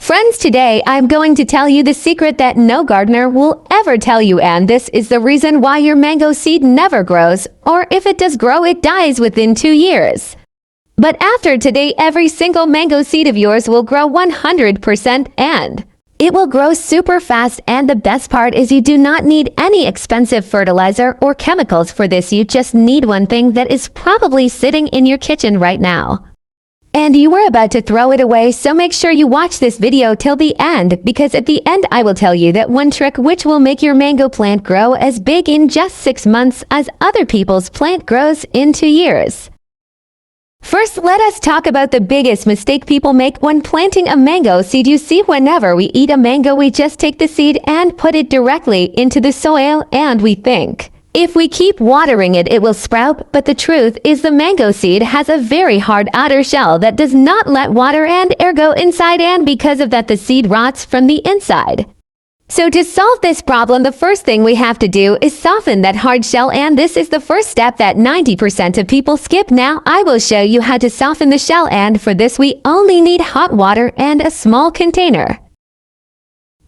Friends, today I'm going to tell you the secret that no gardener will ever tell you, and this is the reason why your mango seed never grows, or if it does grow, it dies within 2 years. But after today, every single mango seed of yours will grow 100%, and it will grow super fast. And the best part is you do not need any expensive fertilizer or chemicals for this. You just need one thing that is probably sitting in your kitchen right now, and you were about to throw it away. So make sure you watch this video till the end, because at the end I will tell you that one trick which will make your mango plant grow as big in just 6 months as other people's plant grows in 2 years. First, let us talk about the biggest mistake people make when planting a mango seed. You see, whenever we eat a mango, we just take the seed and put it directly into the soil, and we think, if we keep watering it, it will sprout. But the truth is the mango seed has a very hard outer shell that does not let water and air go inside, and because of that the seed rots from the inside. So to solve this problem, the first thing we have to do is soften that hard shell, and this is the first step that 90% of people skip. Now I will show you how to soften the shell, and for this we only need hot water and a small container.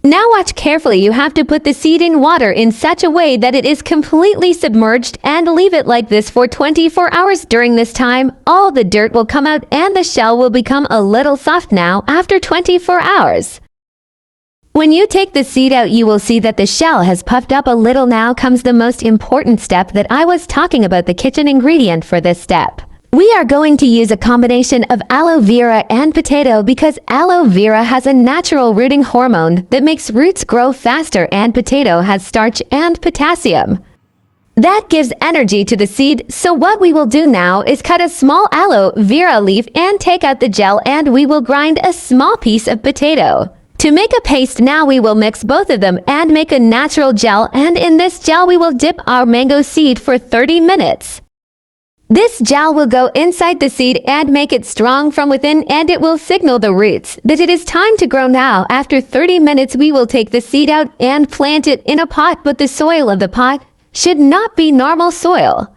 Now watch carefully. You have to put the seed in water in such a way that it is completely submerged, and leave it like this for 24 hours. During this time, all the dirt will come out and the shell will become a little soft. Now, after 24 hours, when you take the seed out, you will see that the shell has puffed up a little. Now comes the most important step that I was talking about, the kitchen ingredient for this step. We are going to use a combination of aloe vera and potato, because aloe vera has a natural rooting hormone that makes roots grow faster, and potato has starch and potassium that gives energy to the seed. So what we will do now is cut a small aloe vera leaf and take out the gel, and we will grind a small piece of potato to make a paste. Now we will mix both of them and make a natural gel, and in this gel we will dip our mango seed for 30 minutes. This gel will go inside the seed and make it strong from within, and it will signal the roots that it is time to grow. Now, after 30 minutes, we will take the seed out and plant it in a pot, but the soil of the pot should not be normal soil.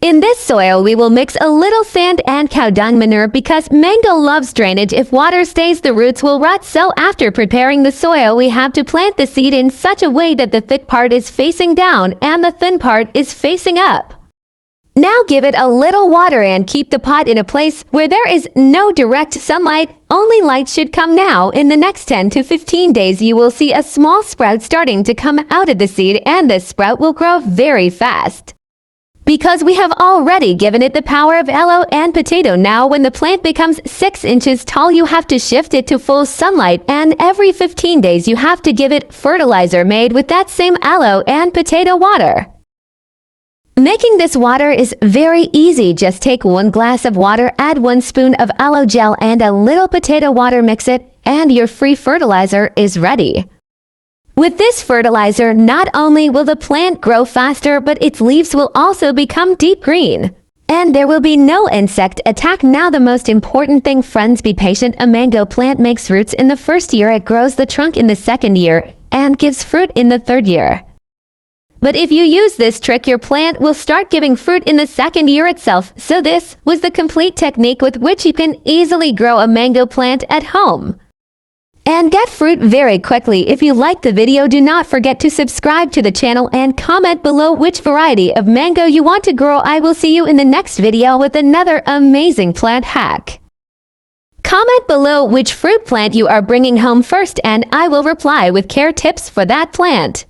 In this soil, we will mix a little sand and cow dung manure, because mango loves drainage. If water stays, the roots will rot. So after preparing the soil, we have to plant the seed in such a way that the thick part is facing down and the thin part is facing up. Now give it a little water and keep the pot in a place where there is no direct sunlight. Only light should come. Now, in the next 10 to 15 days, you will see a small sprout starting to come out of the seed, and this sprout will grow very fast, because we have already given it the power of aloe and potato. Now, when the plant becomes 6 inches tall, you have to shift it to full sunlight, and every 15 days you have to give it fertilizer made with that same aloe and potato water. Making this water is very easy. Just take 1 glass of water, add 1 spoon of aloe gel and a little potato water, mix it, and your free fertilizer is ready. With this fertilizer, not only will the plant grow faster, but its leaves will also become deep green, and there will be no insect attack. Now the most important thing, friends, be patient. A mango plant makes roots in the first year, it grows the trunk in the second year, and gives fruit in the third year. But if you use this trick, your plant will start giving fruit in the second year itself. So this was the complete technique with which you can easily grow a mango plant at home and get fruit very quickly. If you liked the video, do not forget to subscribe to the channel and comment below which variety of mango you want to grow. I will see you in the next video with another amazing plant hack. Comment below which fruit plant you are bringing home first, and I will reply with care tips for that plant.